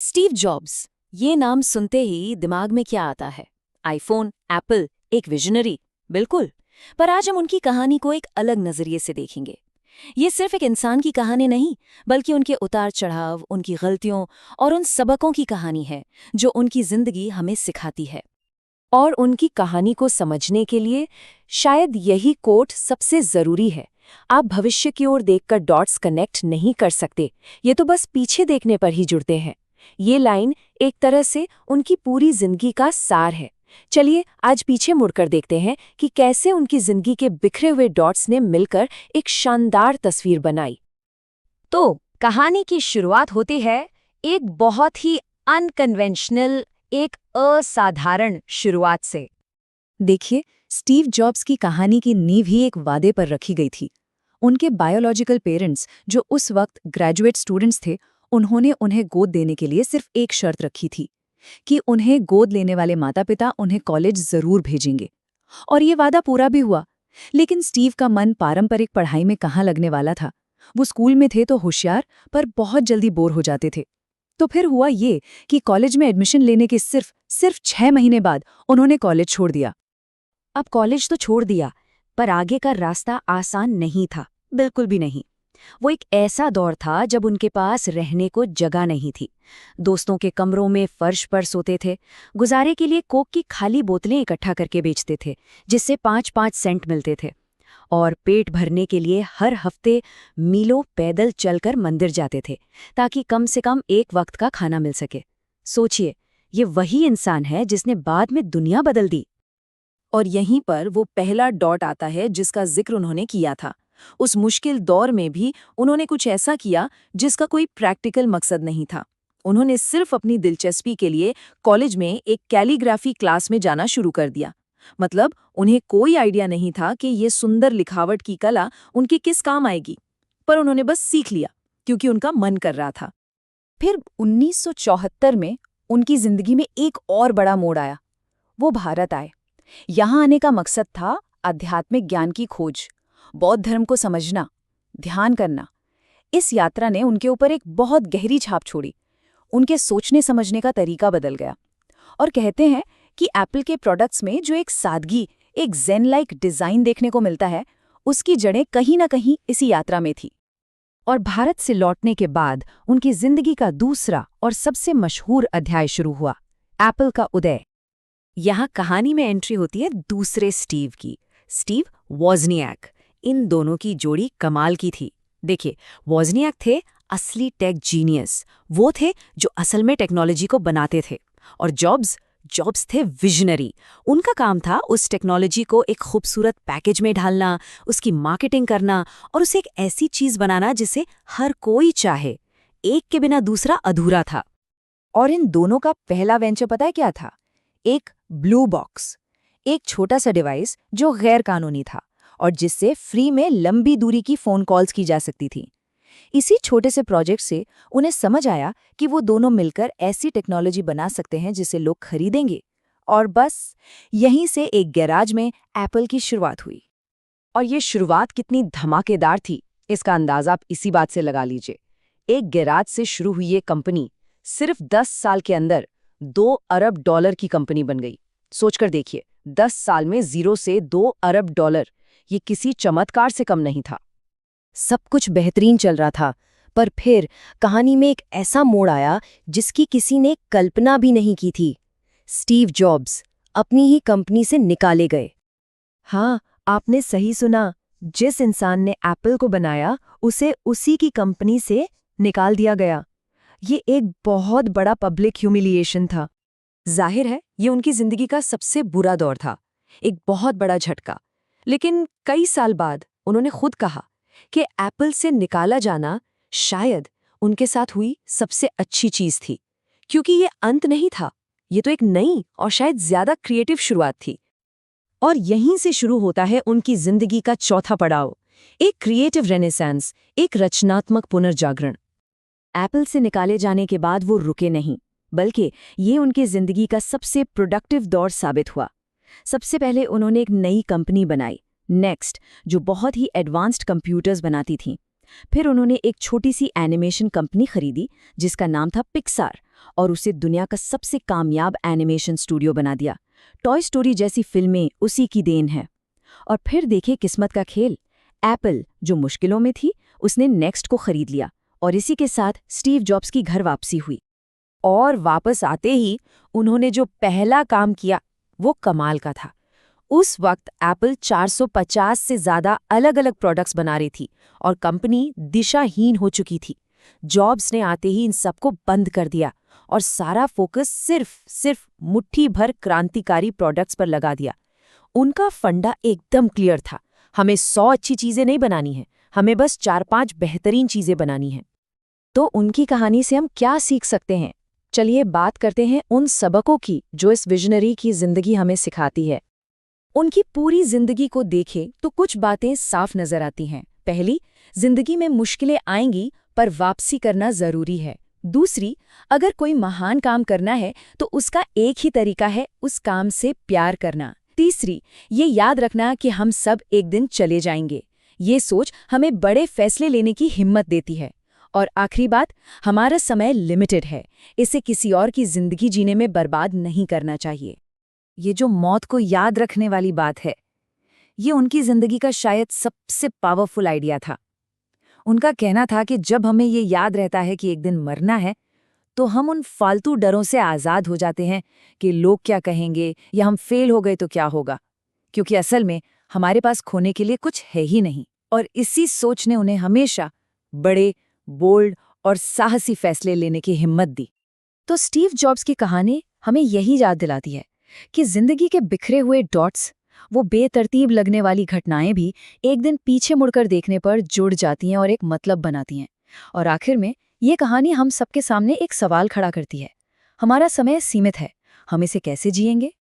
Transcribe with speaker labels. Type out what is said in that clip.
Speaker 1: Steve jobs, ये नाम सुनते ही दिमाग में क्या आता है? आईफोन, एप्पल, एक विजनरी। बिल्कुल। पर आज हम उनकी कहानी को एक अलग नजरिए से देखेंगे। ये सिर्फ एक इंसान की कहानी नहीं, बल्कि उनके उतार चढ़ाव, उनकी गलतियों और उन सबकों की कहानी है जो उनकी जिंदगी हमें सिखाती है।
Speaker 2: और उनकी कहानी को समझने के लिए शायद यही कोट सबसे जरूरी है। आप भविष्य की ओर देखकर डॉट्स कनेक्ट नहीं कर सकते, ये तो बस पीछे देखने पर ही जुड़ते हैं। ये लाइन एक तरह से उनकी पूरी जिंदगी का सार है। चलिए आज पीछे मुड़कर देखते हैं कि कैसे उनकी जिंदगी के बिखरे हुए डॉट्स ने मिलकर एक शानदार तस्वीर बनाई। तो कहानी की शुरुआत होती है एक बहुत ही अनकन्वेंशनल, एक असाधारण शुरुआत से। देखिए, स्टीव जॉब्स की कहानी की नींव ही एक वादे पर रखी गई थी। उनके बायोलॉजिकल पेरेंट्स, जो उस वक्त ग्रेजुएट स्टूडेंट्स थे, उन्होंने उन्हें गोद देने के लिए सिर्फ एक शर्त रखी थी कि उन्हें गोद लेने वाले माता-पिता उन्हें कॉलेज जरूर भेजेंगे। और ये वादा पूरा भी हुआ। लेकिन स्टीव का मन पारंपरिक पढ़ाई में कहाँ लगने वाला था। वो स्कूल में थे तो होशियार, पर बहुत जल्दी बोर हो जाते थे। तो फिर हुआ ये कि कॉलेज में एडमिशन लेने के सिर्फ 6 महीने बाद उन्होंने कॉलेज छोड़ दिया। अब कॉलेज तो छोड़ दिया, पर आगे का रास्ता आसान नहीं था, बिल्कुल भी नहीं। वो एक ऐसा दौर था जब उनके पास रहने को जगह नहीं थी। दोस्तों के कमरों में फर्श पर सोते थे, गुजारे के लिए कोक की खाली बोतलें इकट्ठा करके बेचते थे, जिससे 5-5 सेंट मिलते थे। और पेट भरने के लिए हर हफ्ते मीलों पैदल चलकर मंदिर जाते थे, ताकि कम से कम एक वक्त का खाना मिल सके। सोचिए, ये वही इंसान है जिसने बाद में दुनिया बदल दी।
Speaker 1: और यहीं पर वो पहला डॉट आता है जिसका जिक्र उन्होंने किया था। उस मुश्किल दौर में भी उन्होंने कुछ ऐसा किया जिसका कोई प्रैक्टिकल मकसद नहीं था। उन्होंने सिर्फ अपनी दिलचस्पी के लिए कॉलेज में एक कैलीग्राफी क्लास में जाना शुरू कर दिया। मतलब उन्हें कोई आइडिया नहीं था कि ये सुंदर लिखावट की कला उनके किस काम आएगी, पर उन्होंने बस सीख लिया क्योंकि उनका मन कर रहा था।
Speaker 2: फिर 1974 में उनकी जिंदगी में एक और बड़ा मोड़ आया। वो भारत आए। यहाँ आने का मकसद था आध्यात्मिक ज्ञान की खोज, बौद्ध धर्म को समझना, ध्यान करना। इस यात्रा ने उनके ऊपर एक बहुत गहरी छाप छोड़ी। उनके सोचने समझने का तरीका बदल गया। और कहते हैं कि एप्पल के प्रोडक्ट्स में जो एक सादगी, एक ज़ेन लाइक डिज़ाइन देखने को मिलता है, उसकी जड़ें कहीं न कहीं इसी यात्रा में थी। और भारत से लौटने के बाद उनकी जिंदगी का दूसरा और सबसे मशहूर अध्याय शुरू हुआ, एप्पल का उदय। यहाँ कहानी में एंट्री होती है दूसरे स्टीव की, स्टीव वॉज़नियाक। इन दोनों की जोड़ी कमाल की थी। देखिए, वॉज़नियाक थे असली टेक जीनियस। वो थे जो असल में टेक्नोलॉजी को बनाते थे। और जॉब्स थे विजनरी। उनका काम था उस टेक्नोलॉजी को एक खूबसूरत पैकेज में ढालना, उसकी मार्केटिंग करना और उसे एक ऐसी चीज़ बनाना जिसे हर कोई चाहे। एक के बिना दूसरा अधूरा था। और इन दोनों का पहला वेंचर पता है क्या था? एक ब्लू बॉक्स, एक छोटा सा डिवाइस जो गैर कानूनी था और जिससे फ्री में लंबी दूरी की फ़ोन कॉल्स की जा सकती थी। इसी छोटे से प्रोजेक्ट से उन्हें समझ आया कि वो दोनों मिलकर ऐसी टेक्नोलॉजी बना सकते हैं जिसे लोग खरीदेंगे। और बस यहीं से एक गैराज में एप्पल की शुरुआत हुई। और ये शुरुआत कितनी धमाकेदार थी, इसका अंदाज़ा आप इसी बात से लगा लीजिए। एक गैराज से शुरू हुई ये कंपनी सिर्फ 10 साल के अंदर $2 अरब की कंपनी बन गई। सोचकर देखिए, 10 साल में ज़ीरो से $2 अरब, ये किसी चमत्कार से कम नहीं था। सब कुछ बेहतरीन चल रहा था, पर फिर कहानी में एक ऐसा मोड़ आया जिसकी किसी ने कल्पना भी नहीं की थी। स्टीव जॉब्स अपनी ही कंपनी से निकाले गए। हाँ, आपने सही सुना। जिस इंसान ने एप्पल को बनाया, उसे उसी की कंपनी से निकाल दिया गया। ये एक बहुत बड़ा पब्लिक ह्यूमिलिएशन था। जाहिर है, ये उनकी जिंदगी का सबसे बुरा दौर था, एक बहुत बड़ा झटका। लेकिन कई साल बाद उन्होंने खुद कहा कि एप्पल से निकाला जाना शायद उनके साथ हुई सबसे अच्छी चीज थी, क्योंकि ये अंत नहीं था, ये तो एक नई और शायद ज्यादा क्रिएटिव शुरुआत थी। और यहीं से शुरू होता है उनकी जिंदगी का चौथा पड़ाव, एक क्रिएटिव रेनेसांस, एक रचनात्मक पुनर्जागरण। एप्पल से निकाले जाने के बाद वो रुके नहीं, बल्कि ये उनकी जिंदगी का सबसे प्रोडक्टिव दौर साबित हुआ। सबसे पहले उन्होंने एक नई कंपनी बनाई, नेक्स्ट, जो बहुत ही एडवांस्ड कंप्यूटर्स बनाती थी। फिर उन्होंने एक छोटी सी एनिमेशन कंपनी खरीदी जिसका नाम था पिक्सार और उसे दुनिया का सबसे कामयाब एनिमेशन स्टूडियो बना दिया। टॉय स्टोरी जैसी फिल्में उसी की देन है। और फिर देखिए किस्मत का खेल, एप्पल जो मुश्किलों में थी उसने नेक्स्ट को खरीद लिया और इसी के साथ स्टीव जॉब्स की घर वापसी हुई।
Speaker 1: और वापस आते ही उन्होंने जो पहला काम किया वो कमाल का था। उस वक्त एप्पल 450 से ज्यादा अलग अलग प्रोडक्ट्स बना रही थी और कंपनी दिशाहीन हो चुकी थी। जॉब्स ने आते ही इन सबको बंद कर दिया और सारा फोकस सिर्फ मुट्ठी भर क्रांतिकारी प्रोडक्ट्स पर लगा दिया। उनका फंडा एकदम क्लियर था, हमें 100 अच्छी चीजें नहीं बनानी है, हमें बस 4-5 बेहतरीन चीजें बनानी हैं।
Speaker 2: तो उनकी कहानी से हम क्या सीख सकते हैं? चलिए बात करते हैं उन सबकों की जो इस विजनरी की जिंदगी हमें सिखाती है। उनकी पूरी जिंदगी को देखें तो कुछ बातें साफ नजर आती हैं। पहली, जिंदगी में मुश्किलें आएंगी पर वापसी करना जरूरी है। दूसरी, अगर कोई महान काम करना है तो उसका एक ही तरीका है, उस काम से प्यार करना। तीसरी, ये याद रखना कि हम सब एक दिन चले जाएंगे। ये सोच हमें बड़े फैसले लेने की हिम्मत देती है। और आखिरी बात, हमारा समय लिमिटेड है, इसे किसी और की जिंदगी जीने में बर्बाद नहीं करना चाहिए।
Speaker 1: ये जो मौत को याद रखने वाली बात है, ये उनकी जिंदगी का शायद सबसे पावरफुल आइडिया था। उनका कहना था कि जब हमें ये याद रहता है कि एक दिन मरना है, तो हम उन फालतू डरों से आज़ाद हो जाते हैं कि लोग क्या कहेंगे या हम फेल हो गए तो क्या होगा, क्योंकि असल में हमारे पास खोने के लिए कुछ है ही नहीं। और इसी सोच ने उन्हें हमेशा बड़े, बोल्ड और साहसी फैसले लेने की हिम्मत दी।
Speaker 2: तो स्टीव जॉब्स की कहानी हमें यही याद दिलाती है कि जिंदगी के बिखरे हुए डॉट्स, वो बेतरतीब लगने वाली घटनाएं भी एक दिन पीछे मुड़कर देखने पर जुड़ जाती हैं और एक मतलब बनाती हैं। और आखिर में ये कहानी हम सबके सामने एक सवाल खड़ा करती है, हमारा समय सीमित है, हम इसे कैसे जिएंगे?